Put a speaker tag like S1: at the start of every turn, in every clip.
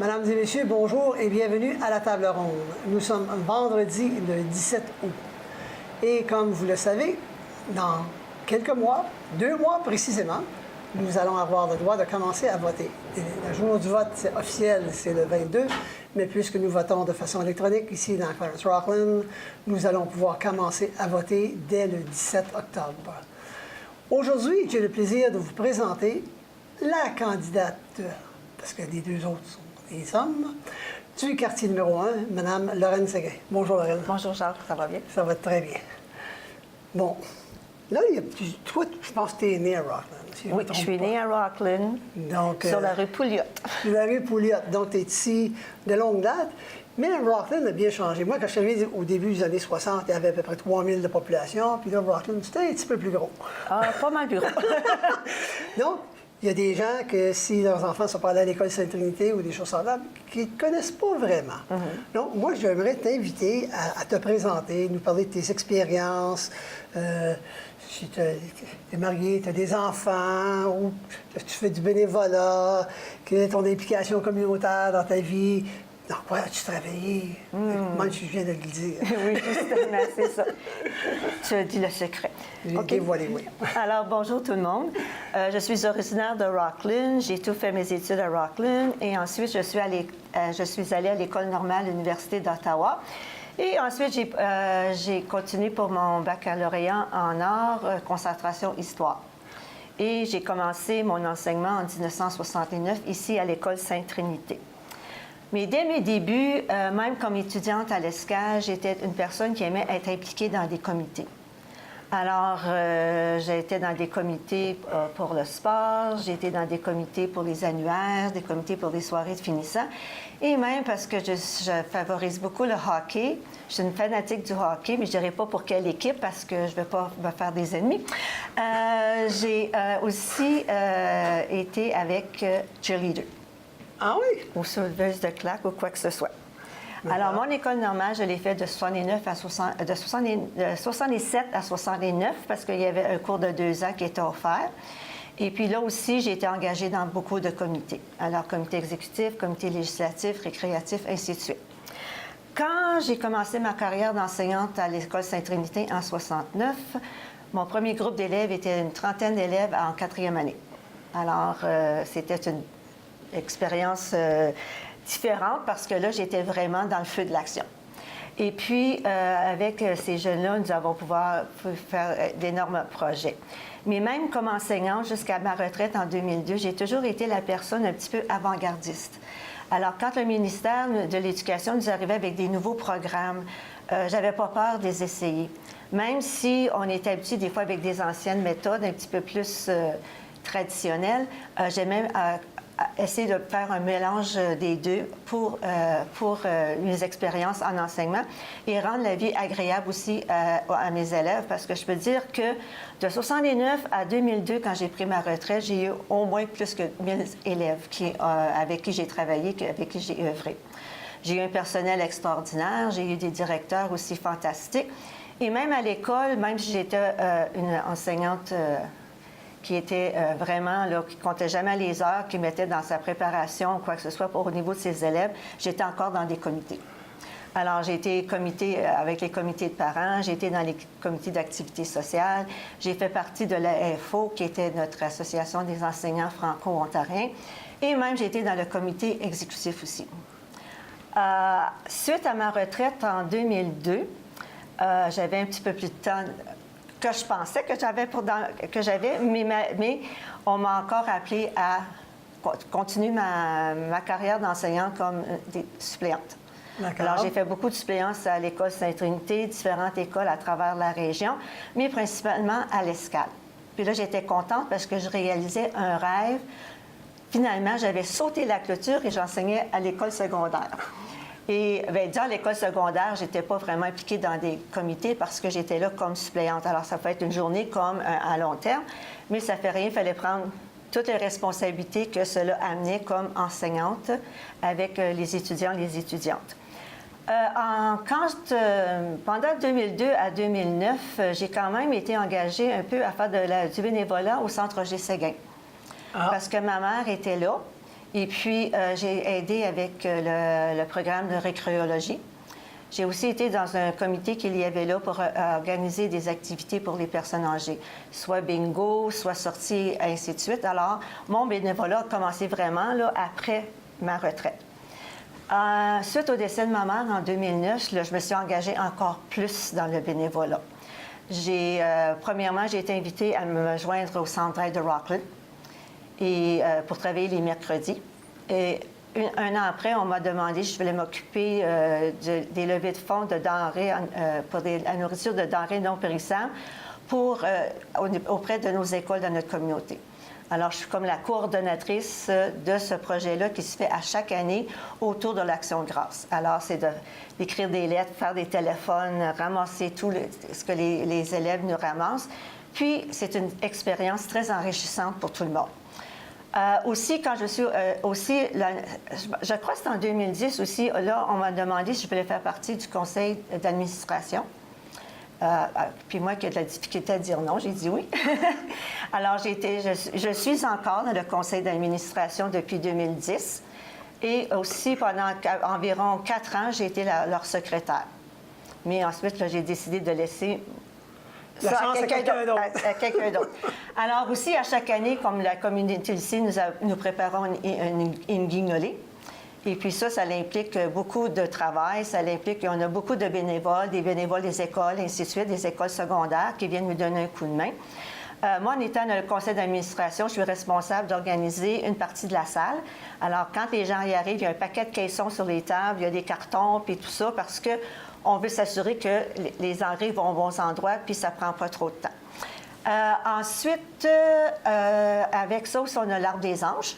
S1: Mesdames et messieurs, bonjour et bienvenue à la table ronde. Nous sommes vendredi le 17 août. Et comme vous le savez, dans quelques mois, 2 mois précisément, nous allons avoir le droit de commencer à voter. Et le jour du vote officiel, c'est le 22, mais puisque nous votons de façon électronique ici dans Clarence Rockland, nous allons pouvoir commencer à voter dès le 17 octobre. Aujourd'hui, j'ai le plaisir de vous présenter la candidate, parce que les deux autres sont des hommes, du quartier numéro 1, Mme Lorraine Séguin. Bonjour, Lorraine.
S2: Bonjour, Jacques. Ça va bien?
S1: Ça va très bien. Bon, là, toi, je pense que tu es né à Rockland. Si
S2: oui, je suis née à Rockland,
S1: donc,
S2: sur la rue Pouliot.
S1: Sur la rue Pouliot. Donc, tu es ici de longue date. Mais Rockland a bien changé. Moi, quand je suis arrivé au début des années 60, il y avait à peu près 3000 de population. Puis là, Rockland, c'était un petit peu plus gros.
S2: Ah, pas mal plus gros.
S1: Donc, il y a des gens que si leurs enfants sont pas allés à l'école Sainte-Trinité ou des choses semblables, qui ne connaissent pas vraiment. Donc, moi, j'aimerais t'inviter à te présenter, nous parler de tes expériences. Si tu es marié, tu as des enfants, ou tu fais du bénévolat, quelle est ton implication communautaire dans ta vie, dans quoi as-tu travaillé? Moi, je viens de le dire.
S2: Oui, justement, c'est ça. Tu as dit le secret.
S1: OK, voilà, oui.
S2: Alors, bonjour tout le monde. Je suis originaire de Rockland. J'ai tout fait mes études à Rockland. Et ensuite, je suis allée à l'École normale de l'Université d'Ottawa. Et ensuite, j'ai continué pour mon baccalauréat en art, concentration histoire. Et j'ai commencé mon enseignement en 1969 ici à l'École Sainte-Trinité. Mais dès mes débuts, même comme étudiante à l'ESCAL, j'étais une personne qui aimait être impliquée dans des comités. Alors, j'ai été dans des comités pour le sport, j'ai été dans des comités pour les annuaires, des comités pour les soirées de finissant, et même parce que je favorise beaucoup le hockey. Je suis une fanatique du hockey, mais je ne dirais pas pour quelle équipe parce que je ne veux pas me faire des ennemis. J'ai aussi été avec cheerleader.
S1: Ah oui?
S2: Ou souleveuse de claques ou quoi que ce soit. Alors, mon école normale, je l'ai fait de 67 à 69 parce qu'il y avait un cours de 2 ans qui était offert. Et puis là aussi, j'ai été engagée dans beaucoup de comités. Alors, comité exécutif, comité législatif, récréatif, ainsi de suite. Quand j'ai commencé ma carrière d'enseignante à l'École Sainte-Trinité en 69, mon premier groupe d'élèves était une trentaine d'élèves en 4e année. Alors, c'était une expérience différente parce que là, j'étais vraiment dans le feu de l'action. Et puis, avec ces jeunes-là, nous avons pouvoir faire d'énormes projets. Mais même comme enseignante, jusqu'à ma retraite en 2002, j'ai toujours été la personne un petit peu avant-gardiste. Alors, quand le ministère de l'Éducation nous arrivait avec des nouveaux programmes, j'avais pas peur de les essayer. Même si on était habitué des fois avec des anciennes méthodes un petit peu plus traditionnelles, j'ai même essayer de faire un mélange des deux pour mes expériences en enseignement et rendre la vie agréable aussi à mes élèves parce que je peux dire que de 69 à 2002, quand j'ai pris ma retraite, j'ai eu au moins plus que 1000 élèves avec qui j'ai travaillé, avec qui j'ai œuvré. J'ai eu un personnel extraordinaire, j'ai eu des directeurs aussi fantastiques et même à l'école, même si j'étais une enseignante qui était vraiment, là, qui ne comptait jamais les heures, qui mettait dans sa préparation ou quoi que ce soit au niveau de ses élèves, j'étais encore dans des comités. Alors, j'ai été avec les comités de parents, j'ai été dans les comités d'activité sociale, j'ai fait partie de l'AFO, qui était notre association des enseignants franco-ontariens, et même j'ai été dans le comité exécutif aussi. Suite à ma retraite en 2002, j'avais un petit peu plus de temps que je pensais que j'avais, mais on m'a encore appelé à continuer ma carrière d'enseignante comme suppléante. Alors, j'ai fait beaucoup de suppléances à l'École Sainte-Trinité, différentes écoles à travers la région, mais principalement à l'ESCAL. Puis là, j'étais contente parce que je réalisais un rêve. Finalement, j'avais sauté la clôture et j'enseignais à l'école secondaire. Et bien, dans l'école secondaire, je n'étais pas vraiment impliquée dans des comités parce que j'étais là comme suppléante. Alors, ça peut être une journée comme à long terme, mais ça ne fait rien. Il fallait prendre toutes les responsabilités que cela amenait comme enseignante avec les étudiants et les étudiantes. Pendant 2002 à 2009, j'ai quand même été engagée un peu à faire du bénévolat au Centre Roger Séguin. Parce que ma mère était là Et puis, j'ai aidé avec le programme de récréologie. J'ai aussi été dans un comité qu'il y avait là pour organiser des activités pour les personnes âgées, soit bingo, soit sorties, ainsi de suite. Alors, mon bénévolat a commencé vraiment là, après ma retraite. Suite au décès de ma mère en 2009, là, je me suis engagée encore plus dans le bénévolat. Premièrement, j'ai été invitée à me joindre au Centre d'aide de Rockland pour travailler les mercredis. Et un an après, on m'a demandé si je voulais m'occuper des levées de fonds de denrées pour la nourriture de denrées non périssables auprès de nos écoles dans notre communauté. Alors, je suis comme la coordonnatrice de ce projet-là qui se fait à chaque année autour de l'Action de grâce. Alors, c'est d'écrire des lettres, faire des téléphones, ramasser tout ce que les élèves nous ramassent. Puis, c'est une expérience très enrichissante pour tout le monde. Aussi, quand je suis je crois que c'est en 2010 aussi, là, on m'a demandé si je voulais faire partie du conseil d'administration. Puis moi, qui ai de la difficulté à dire non, j'ai dit oui. Alors, je suis encore dans le conseil d'administration depuis 2010. Et aussi, pendant environ 4 ans, j'ai été leur secrétaire. Mais ensuite, là, j'ai décidé de laisser
S1: la chance à quelqu'un d'autre.
S2: À quelqu'un d'autre. Alors aussi, à chaque année, comme la communauté ici, nous préparons une guignolée. Et puis ça implique beaucoup de travail, ça implique qu'on a beaucoup de bénévoles, des bénévoles des écoles, ainsi de suite, des écoles secondaires qui viennent nous donner un coup de main. Moi, en étant dans le conseil d'administration, je suis responsable d'organiser une partie de la salle. Alors, quand les gens y arrivent, il y a un paquet de caissons sur les tables, il y a des cartons, puis tout ça, parce qu'on veut s'assurer que les entrées vont aux bons endroits, puis ça ne prend pas trop de temps. Ensuite, avec ça aussi, on a l'Arbre des anges.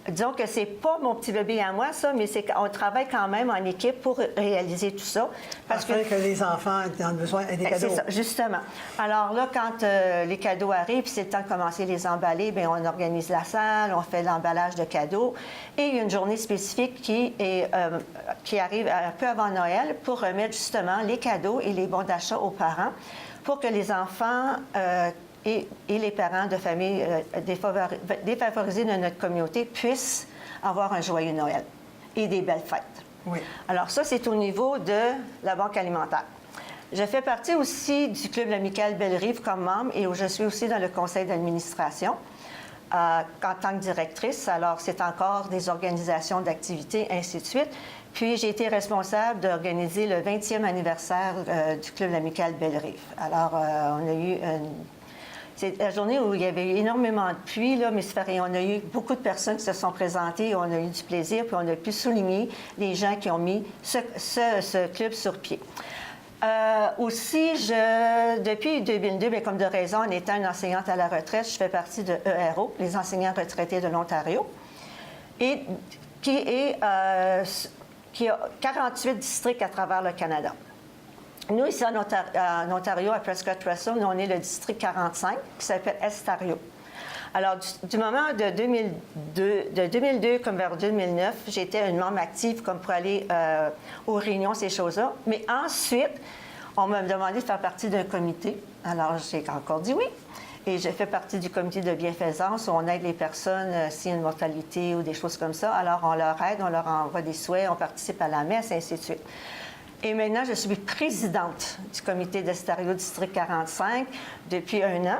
S2: Disons que c'est pas mon petit bébé à moi, ça, mais c'est qu'on travaille quand même en équipe pour réaliser tout ça.
S1: Parce que les enfants ont besoin des cadeaux.
S2: C'est ça, justement. Alors là, quand les cadeaux arrivent, puis c'est le temps de commencer à les emballer, bien, on organise la salle, on fait l'emballage de cadeaux. Et il y a une journée spécifique qui arrive un peu avant Noël pour remettre justement les cadeaux et les bons d'achat aux parents pour que les enfants et les parents de familles défavorisées de notre communauté puissent avoir un joyeux Noël et des belles fêtes.
S1: Oui.
S2: Alors ça, c'est au niveau de la Banque alimentaire. Je fais partie aussi du Club Amical Belle-Rive comme membre et je suis aussi dans le conseil d'administration en tant que directrice. Alors, c'est encore des organisations d'activités, ainsi de suite. Puis, j'ai été responsable d'organiser le 20e anniversaire du Club Amical Belle-Rive. Alors, on a eu c'est la journée où il y avait eu énormément de pluie, là, mais on a eu beaucoup de personnes qui se sont présentées, on a eu du plaisir, puis on a pu souligner les gens qui ont mis ce club sur pied. Aussi, depuis 2002, bien, comme de raison, en étant une enseignante à la retraite, je fais partie de ERO, les enseignants retraités de l'Ontario, et qui a 48 districts à travers le Canada. Nous, ici en Ontario, à Prescott Russell, nous, on est le district 45, qui s'appelle Estario. Alors, du moment de 2002 comme vers 2009, j'étais une membre active comme pour aller aux réunions, ces choses-là. Mais ensuite, on m'a demandé de faire partie d'un comité. Alors, j'ai encore dit oui. Et j'ai fait partie du comité de bienfaisance où on aide les personnes s'il y a une mortalité ou des choses comme ça. Alors, on leur aide, on leur envoie des souhaits, on participe à la messe, et ainsi de suite. Et maintenant, je suis présidente du comité d'Estario District 45 depuis 1 an.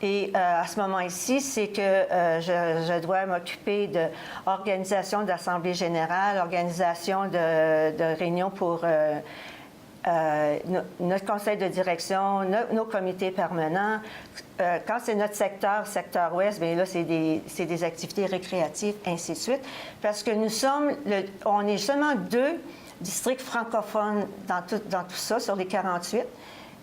S2: Et à ce moment ici, c'est que je dois m'occuper de l'organisation d'assemblée générale, organisation de réunions pour notre conseil de direction, nos comités permanents. Quand c'est notre secteur ouest, bien là, c'est des activités récréatives, ainsi de suite. Parce que on est seulement 2 districts francophones dans tout ça, sur les 48.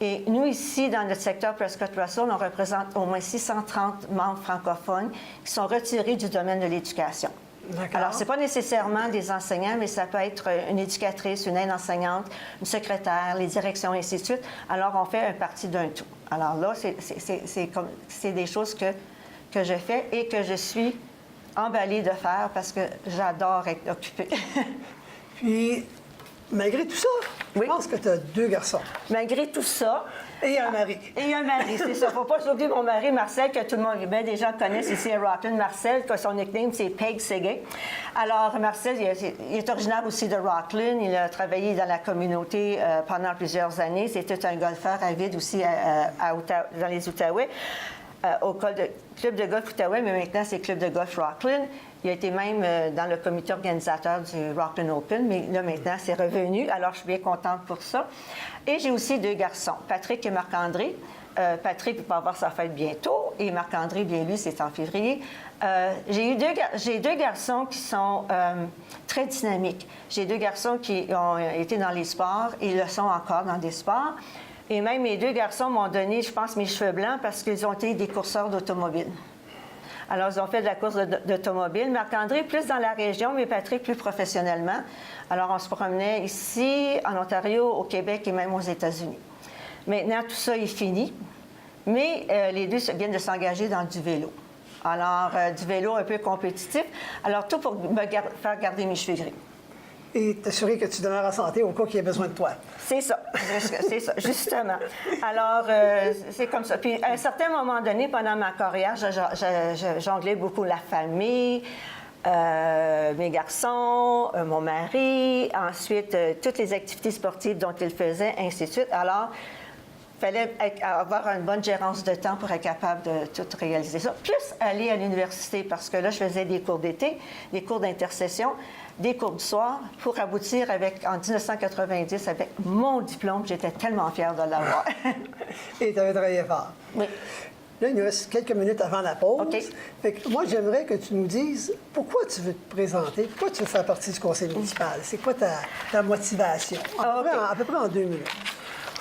S2: Et nous, ici, dans notre secteur Prescott Russell, on représente au moins 630 membres francophones qui sont retirés du domaine de l'éducation. Alors, ce n'est pas nécessairement des enseignants, mais ça peut être une éducatrice, une aide enseignante, une secrétaire, les directions, et ainsi de suite. Alors, on fait un parti d'un tout. Alors là, c'est des choses que je fais et que je suis emballée de faire parce que j'adore être occupée.
S1: Puis, malgré tout ça,
S2: oui.
S1: Je pense que tu as 2 garçons.
S2: Malgré tout ça,
S1: Et un mari.
S2: Et un mari, c'est ça. Faut pas oublier mon mari, Marcel, que tout le monde, bien des gens connaissent ici à Rockland. Marcel, que son nickname, c'est Peg Seguin. Alors, Marcel, il est originaire aussi de Rockland. Il a travaillé dans la communauté pendant plusieurs années. C'était un golfeur avide aussi dans les Outaouais, au club de golf Outaouais, mais maintenant, c'est Club de golf Rockland. Il a été même dans le comité organisateur du Rockland Open, mais là, maintenant, c'est revenu. Alors, je suis bien contente pour ça. Et j'ai aussi 2 garçons, Patrick et Marc-André. Patrick va avoir sa fête bientôt et Marc-André, bien lui, c'est en février. J'ai 2 garçons qui sont très dynamiques. J'ai 2 garçons qui ont été dans les sports et le sont encore dans des sports. Et même mes 2 garçons m'ont donné, je pense, mes cheveux blancs parce qu'ils ont été des courseurs d'automobile. Alors, ils ont fait de la course d'automobile. Marc-André, plus dans la région, mais Patrick, plus professionnellement. Alors, on se promenait ici, en Ontario, au Québec et même aux États-Unis. Maintenant, tout ça est fini, mais les 2 viennent de s'engager dans du vélo. Alors, du vélo un peu compétitif. Alors, tout pour me faire garder mes cheveux gris.
S1: Et t'assurer que tu demeures en santé au cas qu'il y ait besoin de toi.
S2: C'est ça, justement. Alors, c'est comme ça. Puis, à un certain moment donné, pendant ma carrière, je jonglais beaucoup la famille, mes garçons, mon mari, ensuite, toutes les activités sportives dont il faisait, ainsi de suite. Alors, il fallait avoir une bonne gérance de temps pour être capable de tout réaliser ça. Plus aller à l'université, parce que là, je faisais des cours d'été, des cours d'intercession, des cours du soir, pour aboutir en 1990 avec mon diplôme. J'étais tellement fière de l'avoir.
S1: Et tu avais travaillé fort.
S2: Oui.
S1: Là, il nous reste quelques minutes avant la pause.
S2: OK.
S1: Fait que moi, j'aimerais que tu nous dises pourquoi tu veux te présenter, pourquoi tu veux faire partie du conseil municipal. C'est quoi ta motivation? À peu près en 2 minutes.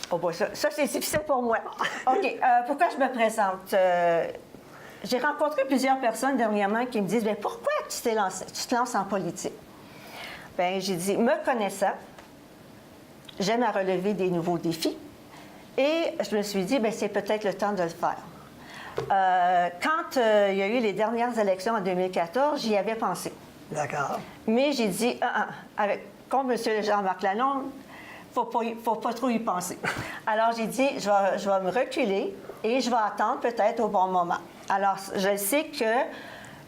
S2: Oh boy, ça c'est difficile pour moi. OK. Pourquoi je me présente? J'ai rencontré plusieurs personnes dernièrement qui me disent, bien, pourquoi tu te lances en politique? Bien, j'ai dit, me connaissant, j'aime à relever des nouveaux défis. Et je me suis dit, bien, c'est peut-être le temps de le faire. Quand il y a eu les dernières élections en 2014, j'y avais pensé.
S1: D'accord.
S2: Mais j'ai dit, comme M. Jean-Marc Lalonde, il ne faut pas trop y penser. Alors, j'ai dit, je vais me reculer et je vais attendre peut-être au bon moment. Alors, je sais qu'il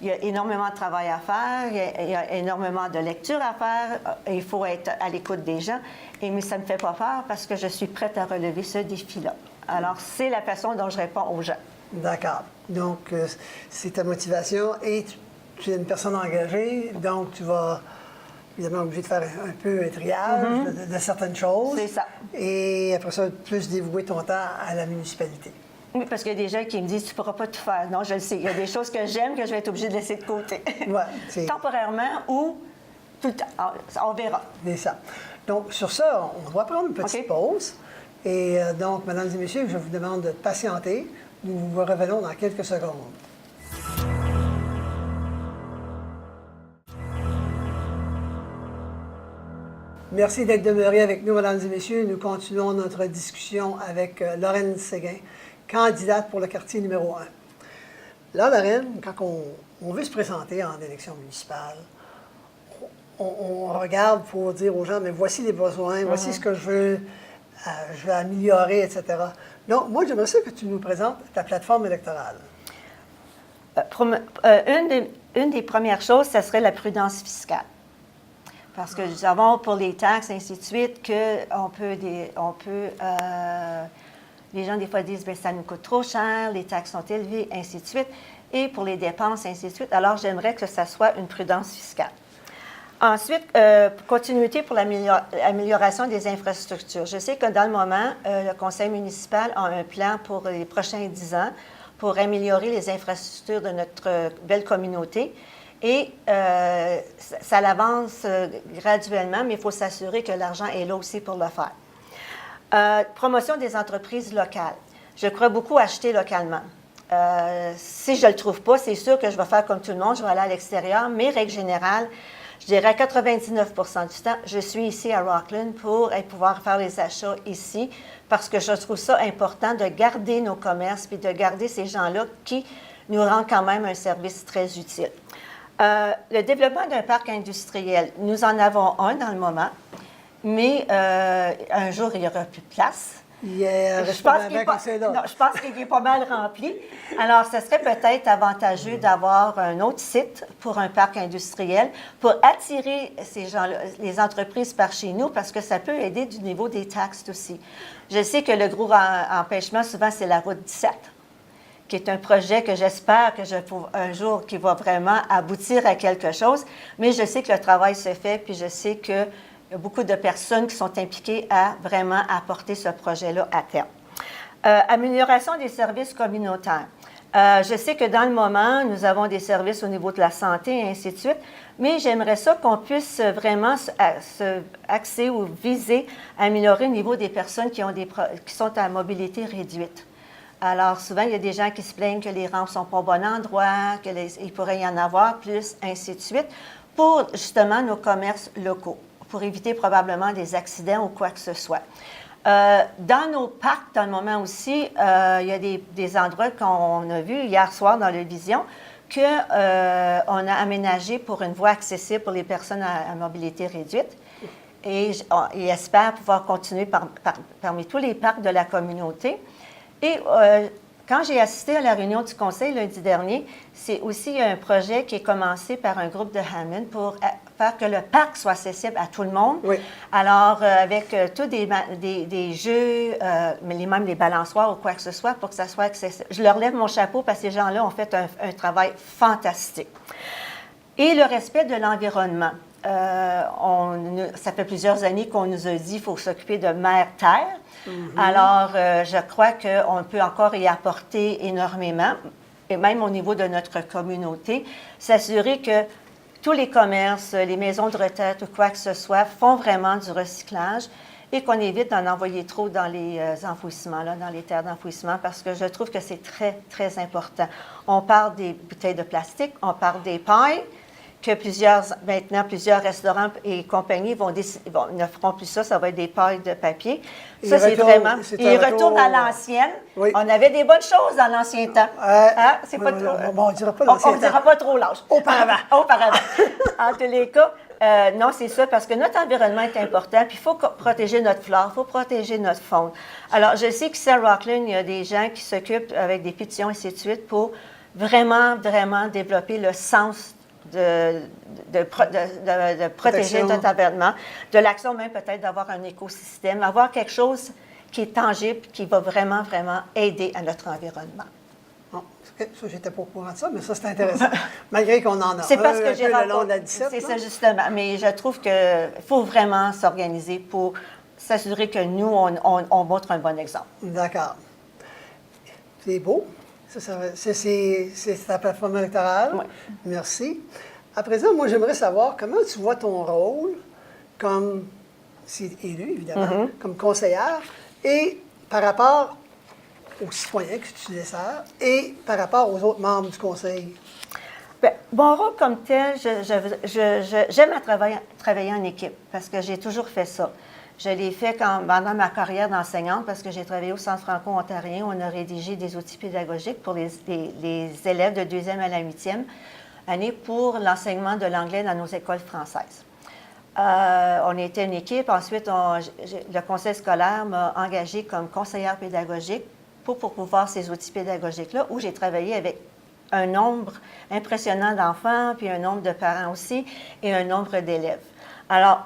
S2: y a énormément de travail à faire, il y a énormément de lecture à faire, il faut être à l'écoute des gens, mais ça ne me fait pas peur parce que je suis prête à relever ce défi-là. Alors, c'est la façon dont je réponds aux gens. D'accord.
S1: Donc, c'est ta motivation et tu es une personne engagée, donc tu vas évidemment obligé de faire un peu un triage de certaines choses.
S2: C'est ça.
S1: Et après ça, plus dévouer ton temps à la municipalité.
S2: Oui, parce qu'il y a des gens qui me disent, tu ne pourras pas tout faire. Non, je le sais. Il y a des choses que j'aime que je vais être obligée de laisser de côté.
S1: Ouais,
S2: temporairement ou tout le temps. On verra.
S1: C'est ça. Donc, sur ça, on doit prendre une petite pause. Et donc, mesdames et messieurs, je vous demande de patienter. Nous vous revenons dans quelques secondes. Merci d'être demeurés avec nous, mesdames et messieurs. Nous continuons notre discussion avec Lorraine Séguin, candidate pour le quartier numéro 1. Là, Lorraine, quand on veut se présenter en élection municipale, on regarde pour dire aux gens, mais voici les besoins, voici ce que je veux améliorer, etc. Donc, moi, j'aimerais ça que tu nous présentes ta plateforme électorale.
S2: Une des premières choses, ce serait la prudence fiscale. Parce que nous avons pour les taxes, ainsi de suite, les gens, des fois, disent, bien, ça nous coûte trop cher, les taxes sont élevées, ainsi de suite. Et pour les dépenses, ainsi de suite. Alors, j'aimerais que ça soit une prudence fiscale. Ensuite, continuité pour l'amélioration des infrastructures. Je sais que dans le moment, le conseil municipal a un plan pour les prochains 10 ans pour améliorer les infrastructures de notre belle communauté. Et ça l'avance graduellement, mais il faut s'assurer que l'argent est là aussi pour le faire. Promotion des entreprises locales. Je crois beaucoup acheter localement. Si je ne le trouve pas, c'est sûr que je vais faire comme tout le monde, je vais aller à l'extérieur, mais règle générale, je dirais 99 du temps, je suis ici à Rockland pour pouvoir faire les achats ici parce que je trouve ça important de garder nos commerces puis de garder ces gens-là qui nous rendent quand même un service très utile. Le développement d'un parc industriel, nous en avons un dans le moment, mais un jour, il n'y aura plus de place.
S1: Il reste
S2: Je
S1: pas
S2: pense
S1: bien
S2: qu'il est
S1: comme
S2: pas-
S1: c'est là.
S2: non, je pense qu'il est pas mal rempli. Alors, ce serait peut-être avantageux d'avoir un autre site pour un parc industriel pour attirer ces gens-là, les entreprises par chez nous, parce que ça peut aider du niveau des taxes aussi. Je sais que le gros empêchement, souvent, c'est la route 17, qui est un projet que j'espère que un jour qui va vraiment aboutir à quelque chose. Mais je sais que le travail se fait, puis je sais qu'il y a beaucoup de personnes qui sont impliquées à vraiment apporter ce projet-là à terme. Amélioration des services communautaires. Je sais que dans le moment, nous avons des services au niveau de la santé et ainsi de suite, mais j'aimerais ça qu'on puisse vraiment se axer ou viser à améliorer le niveau des personnes qui sont à mobilité réduite. Alors, souvent, il y a des gens qui se plaignent que les rampes ne sont pas au bon endroit, qu'il pourrait y en avoir plus, ainsi de suite, pour justement nos commerces locaux, pour éviter probablement des accidents ou quoi que ce soit. Dans nos parcs, dans le moment aussi, il y a des endroits qu'on a vus hier soir dans la vision qu'on a aménagé pour une voie accessible pour les personnes à mobilité réduite. Et espère pouvoir continuer parmi tous les parcs de la communauté. Et quand j'ai assisté à la réunion du conseil lundi dernier, c'est aussi un projet qui est commencé par un groupe de Hammond pour faire que le parc soit accessible à tout le monde.
S1: Oui.
S2: Alors, avec tous des jeux, mais même des balançoires ou quoi que ce soit, pour que ça soit accessible. Je leur lève mon chapeau parce que ces gens-là ont fait un travail fantastique. Et le respect de l'environnement. Ça fait plusieurs années qu'on nous a dit qu'il faut s'occuper de mère-terre. Mm-hmm. Alors, je crois qu'on peut encore y apporter énormément, et même au niveau de notre communauté, s'assurer que tous les commerces, les maisons de retraite ou quoi que ce soit font vraiment du recyclage et qu'on évite d'en envoyer trop dans les enfouissements, dans les terres d'enfouissement, parce que je trouve que c'est très, très important. On parle des bouteilles de plastique, on parle des pailles, que maintenant, plusieurs restaurants et compagnies ne feront plus ça, ça va être des pailles de papier. Ça, c'est vraiment... Ils retournent à l'ancienne. Oui. On avait des bonnes choses dans l'ancien temps. C'est pas trop...
S1: on ne dira pas l'ancien temps.
S2: On ne dira pas trop l'âge.
S1: Auparavant.
S2: En tous les cas, non, c'est ça, parce que notre environnement est important, puis il faut protéger notre flore, il faut protéger notre faune. Alors, je sais qu'ici à Rockland, il y a des gens qui s'occupent avec des pétitions et ainsi de suite pour vraiment, vraiment développer le sens de protéger notre environnement, de l'action même peut-être d'avoir un écosystème, avoir quelque chose qui est tangible, qui va vraiment, vraiment aider à notre environnement.
S1: Bon, ça, j'étais pas au courant de ça, mais ça, c'est intéressant. Malgré qu'on en a
S2: c'est parce que j'ai
S1: le long de la 17.
S2: C'est ça, justement. Mais je trouve qu'il faut vraiment s'organiser pour s'assurer que nous, on montre un bon exemple.
S1: D'accord. C'est beau. C'est ta plateforme électorale.
S2: Oui.
S1: Merci. À présent, moi, j'aimerais savoir comment tu vois ton rôle comme, si élu, évidemment, comme conseillère, et par rapport aux citoyens que tu desserres, et par rapport aux autres membres du conseil.
S2: Bien, mon rôle comme tel, j'aime travailler en équipe, parce que j'ai toujours fait ça. Je l'ai fait pendant ma carrière d'enseignante parce que j'ai travaillé au Centre franco-ontarien. On a rédigé des outils pédagogiques pour les élèves de 2e à la 8e année pour l'enseignement de l'anglais dans nos écoles françaises. On était une équipe. Ensuite, le conseil scolaire m'a engagée comme conseillère pédagogique pour promouvoir ces outils pédagogiques-là, où j'ai travaillé avec un nombre impressionnant d'enfants, puis un nombre de parents aussi, et un nombre d'élèves. Alors,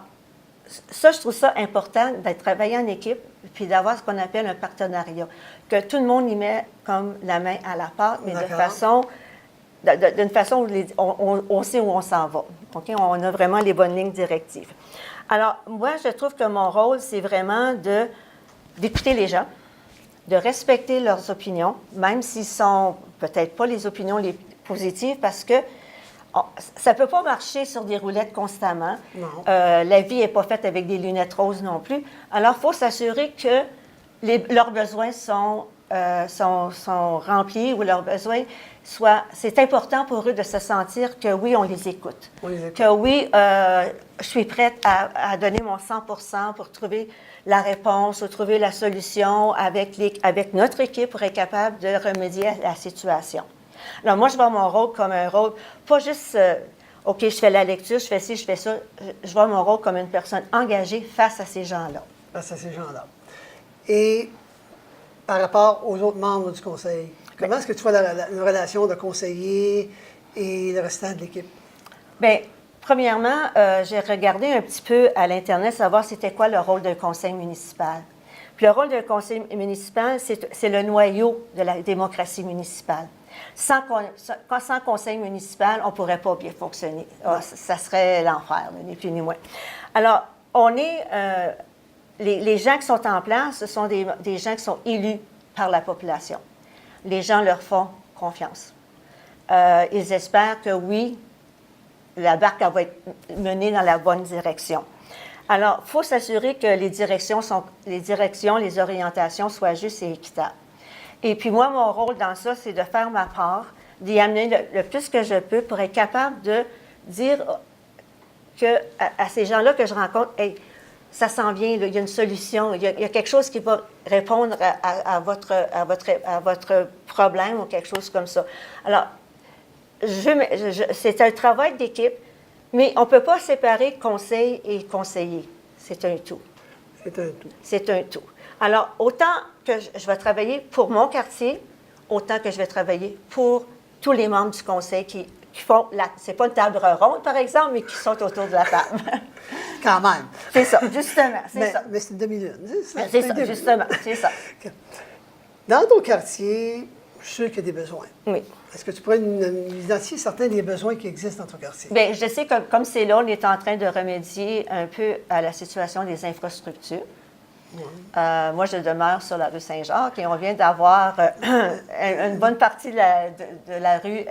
S2: ça, je trouve ça important d'être travaillé en équipe puis d'avoir ce qu'on appelle un partenariat, que tout le monde y met comme la main à la pâte, mais d'une façon où on sait où on s'en va. Okay? On a vraiment les bonnes lignes directives. Alors, moi, je trouve que mon rôle, c'est vraiment d'écouter les gens, de respecter leurs opinions, même s'ils sont peut-être pas les opinions les positives, parce que ça ne peut pas marcher sur des roulettes constamment. La vie n'est pas faite avec des lunettes roses non plus. Alors, il faut s'assurer que leurs besoins sont remplis ou leurs besoins soient... C'est important pour eux de se sentir que oui, on les écoute. Que oui, je suis prête à donner mon 100% pour trouver la réponse ou trouver la solution avec notre équipe pour être capable de remédier à la situation. Alors, moi, je vois mon rôle comme un rôle, pas juste, OK, je fais la lecture, je fais ci, je fais ça. Je vois mon rôle comme une personne engagée face à ces gens-là.
S1: Face à ces gens-là. Et par rapport aux autres membres du conseil? Comment est-ce que tu vois la relation de conseiller et le restant de l'équipe?
S2: Bien, premièrement, j'ai regardé un petit peu à l'Internet, savoir c'était quoi le rôle d'un conseil municipal. Puis le rôle d'un conseil municipal, c'est le noyau de la démocratie municipale. Sans conseil municipal, on ne pourrait pas bien fonctionner. Ça serait l'enfer, ni plus ni moins. Alors, les gens qui sont en place, ce sont des gens qui sont élus par la population. Les gens leur font confiance. Ils espèrent que oui, la barque elle va être menée dans la bonne direction. Alors, il faut s'assurer que les orientations soient justes et équitables. Et puis moi, mon rôle dans ça, c'est de faire ma part, d'y amener le plus que je peux pour être capable de dire à ces gens-là que je rencontre, hey, ça s'en vient, là, il y a une solution, il y a quelque chose qui va répondre à votre problème ou quelque chose comme ça. Alors, c'est un travail d'équipe, mais on ne peut pas séparer conseil et conseiller. C'est un tout.
S1: C'est un tout.
S2: C'est un tout. Alors, autant que je vais travailler pour mon quartier, autant que je vais travailler pour tous les membres du conseil qui font c'est pas une table ronde, par exemple, mais qui sont autour de la table.
S1: Quand même.
S2: C'est ça, justement.
S1: Mais c'est une demi-lune.
S2: C'est ça, justement. C'est ça.
S1: Dans ton quartier, je suis sûr qu'il y a des besoins.
S2: Oui.
S1: Est-ce que tu pourrais nous identifier certains des besoins qui existent dans ton quartier?
S2: Bien, je sais que comme c'est là, on est en train de remédier un peu à la situation des infrastructures. Moi, je demeure sur la rue Saint-Jacques et on vient d'avoir une bonne partie de la rue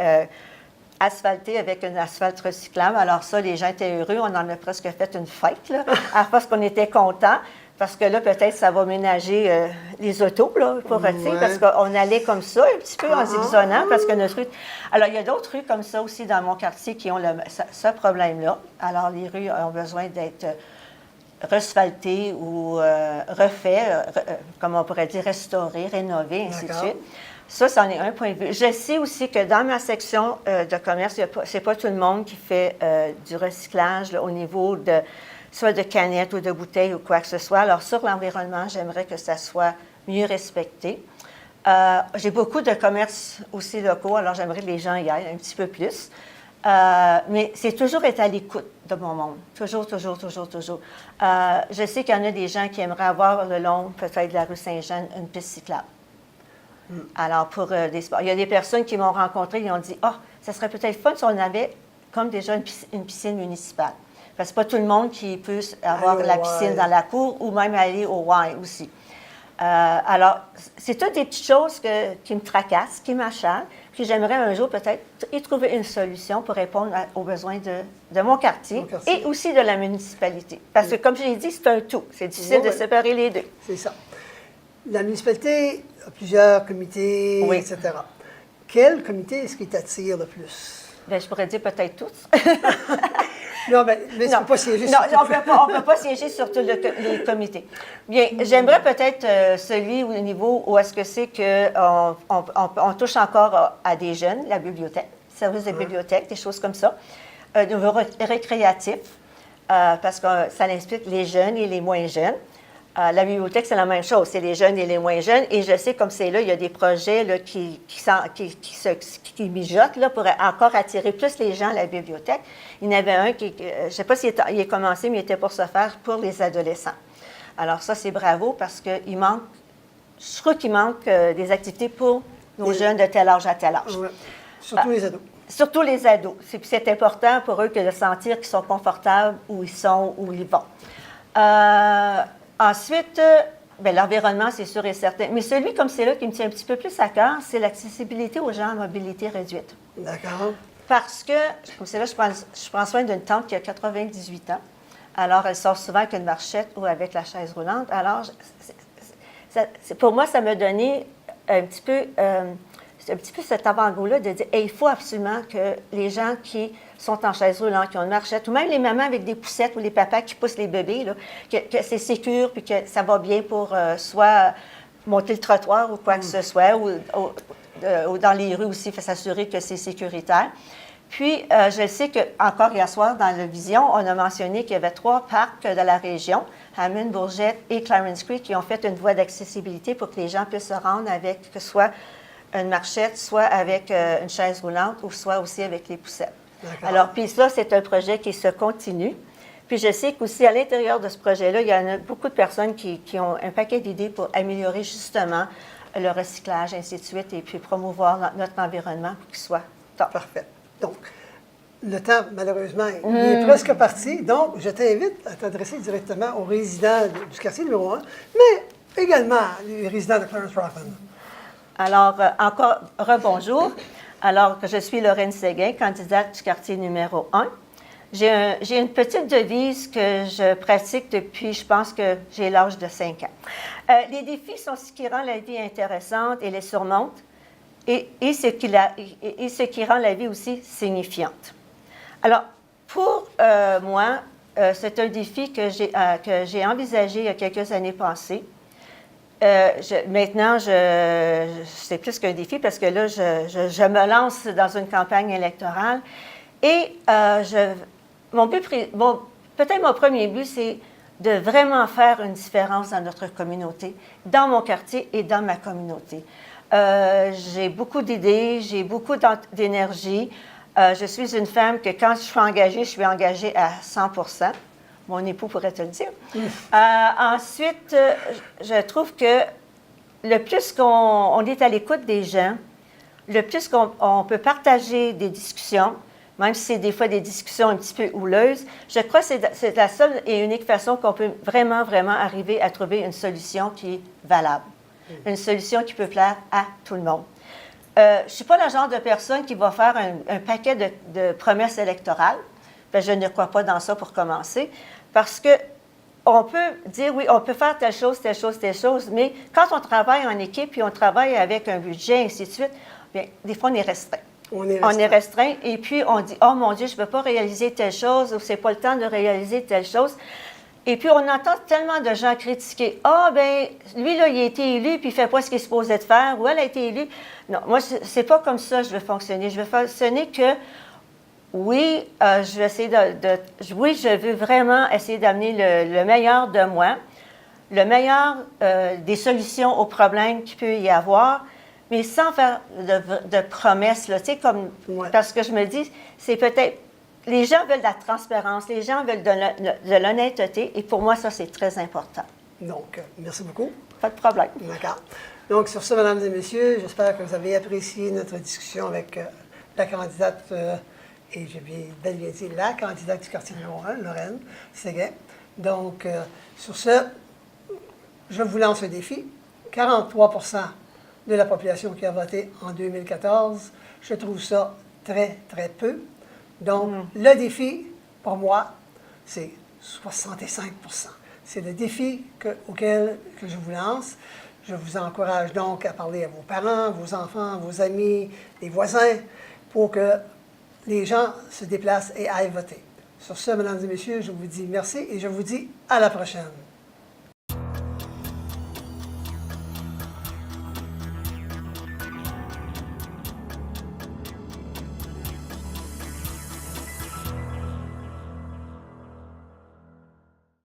S2: asphaltée avec un asphalte recyclable. Alors ça, les gens étaient heureux. On en a presque fait une fête, là, parce qu'on était contents. Parce que là, peut-être, ça va ménager les autos, là, parce qu'on allait comme ça, un petit peu en zigzonnant, parce que notre rue... Alors, il y a d'autres rues comme ça aussi dans mon quartier qui ont ce problème-là. Alors, les rues ont besoin d'être asphaltées ou refaites, comme on pourrait dire, restaurées, rénovées, ainsi de suite. Ça, c'en est un point de vue. Je sais aussi que dans ma section de commerce, c'est pas tout le monde qui fait du recyclage là, au niveau de soit de canettes ou de bouteilles ou quoi que ce soit. Alors, sur l'environnement, j'aimerais que ça soit mieux respecté. J'ai beaucoup de commerces aussi locaux, alors j'aimerais que les gens y aillent un petit peu plus. Mais c'est toujours être à l'écoute de mon monde. Toujours. Je sais qu'il y en a des gens qui aimeraient avoir le long, peut-être de la rue Saint-Jean, une piste cyclable. Alors, pour des sports. Il y a des personnes qui m'ont rencontré, ils ont dit « Ah, ça serait peut-être fun si on avait comme déjà une piscine municipale. » Parce que c'est pas tout le monde qui peut avoir la piscine dans la cour ou même aller au Y aussi. Alors, c'est toutes des petites choses qui me tracassent, qui m'acharnent, puis j'aimerais un jour peut-être y trouver une solution pour répondre aux besoins de mon quartier et aussi de la municipalité. Parce que, comme je l'ai dit, c'est un tout. C'est difficile de séparer les deux.
S1: C'est ça. La municipalité a plusieurs comités, etc. Quel comité est-ce qui t'attire le plus?
S2: Bien, je pourrais dire peut-être tous.
S1: Non, mais tu ne peux pas siéger sur
S2: on ne peut pas siéger sur tous les comités. Bien, j'aimerais peut-être celui au niveau où est-ce que c'est qu'on touche encore à des jeunes, la bibliothèque, service de bibliothèque, des choses comme ça. Niveau récréatif, parce que ça implique les jeunes et les moins jeunes. La bibliothèque, c'est la même chose, c'est les jeunes et les moins jeunes. Et je sais, comme c'est là, il y a des projets là, qui mijotent là, pour encore attirer plus les gens à la bibliothèque. Il y en avait un je ne sais pas s'il est commencé, mais il était pour se faire pour les adolescents. Alors ça, c'est bravo parce qu'il manque, je crois qu'il manque des activités pour nos jeunes de tel âge à tel âge.
S1: Ouais. Surtout les ados.
S2: Surtout les ados. C'est important pour eux que de sentir qu'ils sont confortables où ils sont, où ils vont. Ensuite, l'environnement, c'est sûr et certain. Mais celui, comme c'est là, qui me tient un petit peu plus à cœur, c'est l'accessibilité aux gens à mobilité réduite.
S1: D'accord.
S2: Parce que, comme c'est là, je prends soin d'une tante qui a 98 ans. Alors, elle sort souvent avec une marchette ou avec la chaise roulante. Alors, pour moi, ça m'a donné un petit peu cet avant-goût-là de dire il faut absolument que les gens qui sont en chaise roulante, qui ont une marchette, ou même les mamans avec des poussettes ou les papas qui poussent les bébés, là, que c'est sécure puis que ça va bien pour soit monter le trottoir ou quoi que ce soit, ou dans les rues aussi, il faut s'assurer que c'est sécuritaire. Puis, je sais qu'encore hier soir, dans la vision, on a mentionné qu'il y avait 3 parcs de la région, Hammond, Bourget et Clarence Creek, qui ont fait une voie d'accessibilité pour que les gens puissent se rendre avec, que ce soit une marchette, soit avec une chaise roulante, ou soit aussi avec les poussettes. Alors, puis ça, c'est un projet qui se continue. Puis je sais qu'aussi, à l'intérieur de ce projet-là, il y en a beaucoup de personnes qui ont un paquet d'idées pour améliorer justement le recyclage, ainsi de suite, et puis promouvoir notre environnement pour qu'il soit top.
S1: Parfait. Donc, le temps, malheureusement, il est presque parti. Donc, je t'invite à t'adresser directement aux résidents du quartier numéro 1, mais également les résidents de Clarence Rockland.
S2: Alors, encore rebonjour. Alors, je suis Lorraine Séguin, candidate du quartier numéro 1. J'ai une petite devise que je pratique depuis, je pense que j'ai l'âge de 5 ans. Les défis sont ce qui rend la vie intéressante et les surmonte, et ce qui rend la vie aussi signifiante. Alors, pour moi, c'est un défi que j'ai envisagé il y a quelques années passées. Maintenant, c'est plus qu'un défi parce que là, je me lance dans une campagne électorale et peut-être mon premier but, c'est de vraiment faire une différence dans notre communauté, dans mon quartier et dans ma communauté. J'ai beaucoup d'idées, j'ai beaucoup d'énergie. Je suis une femme que quand je suis engagée à 100%. Mon époux pourrait te le dire. Ensuite, je trouve que le plus qu'on est à l'écoute des gens, le plus qu'on peut partager des discussions, même si c'est des fois des discussions un petit peu houleuses, je crois que c'est la seule et unique façon qu'on peut vraiment, vraiment arriver à trouver une solution qui est valable. Une solution qui peut plaire à tout le monde. Je ne suis pas le genre de personne qui va faire un paquet de promesses électorales. Bien, je ne crois pas dans ça pour commencer, parce qu'on peut dire, oui, on peut faire telle chose, telle chose, telle chose, mais quand on travaille en équipe et on travaille avec un budget, ainsi de suite, bien, des fois, on est restreint. On est restreint et puis on dit, oh mon Dieu, je ne peux pas réaliser telle chose ou c'est pas le temps de réaliser telle chose. Et puis, on entend tellement de gens critiquer, ah, bien, lui, là, il a été élu puis il ne fait pas ce qu'il est supposé de faire, ou elle a été élue. Non, moi, c'est pas comme ça que je veux fonctionner. Je veux fonctionner que oui, je vais essayer oui, je veux vraiment essayer d'amener le meilleur de moi, le meilleur des solutions aux problèmes qu'il peut y avoir, mais sans faire de promesses, là, tu sais, comme, parce que je me dis, c'est peut-être, les gens veulent de la transparence, les gens veulent de l'honnêteté, et pour moi, ça, c'est très important.
S1: Donc, merci beaucoup.
S2: Pas de problème.
S1: D'accord. Donc, sur ce, mesdames et messieurs, j'espère que vous avez apprécié notre discussion avec la candidate... et j'ai bel bien dit la candidate du quartier numéro 1, Lorraine Séguin. Donc, sur ce, je vous lance un défi. 43% de la population qui a voté en 2014, je trouve ça très, très peu. Donc, le défi, pour moi, c'est 65%. C'est le défi auquel je vous lance. Je vous encourage donc à parler à vos parents, vos enfants, vos amis, les voisins, pour que les gens se déplacent et aillent voter. Sur ce, mesdames et messieurs, je vous dis merci et je vous dis à la prochaine.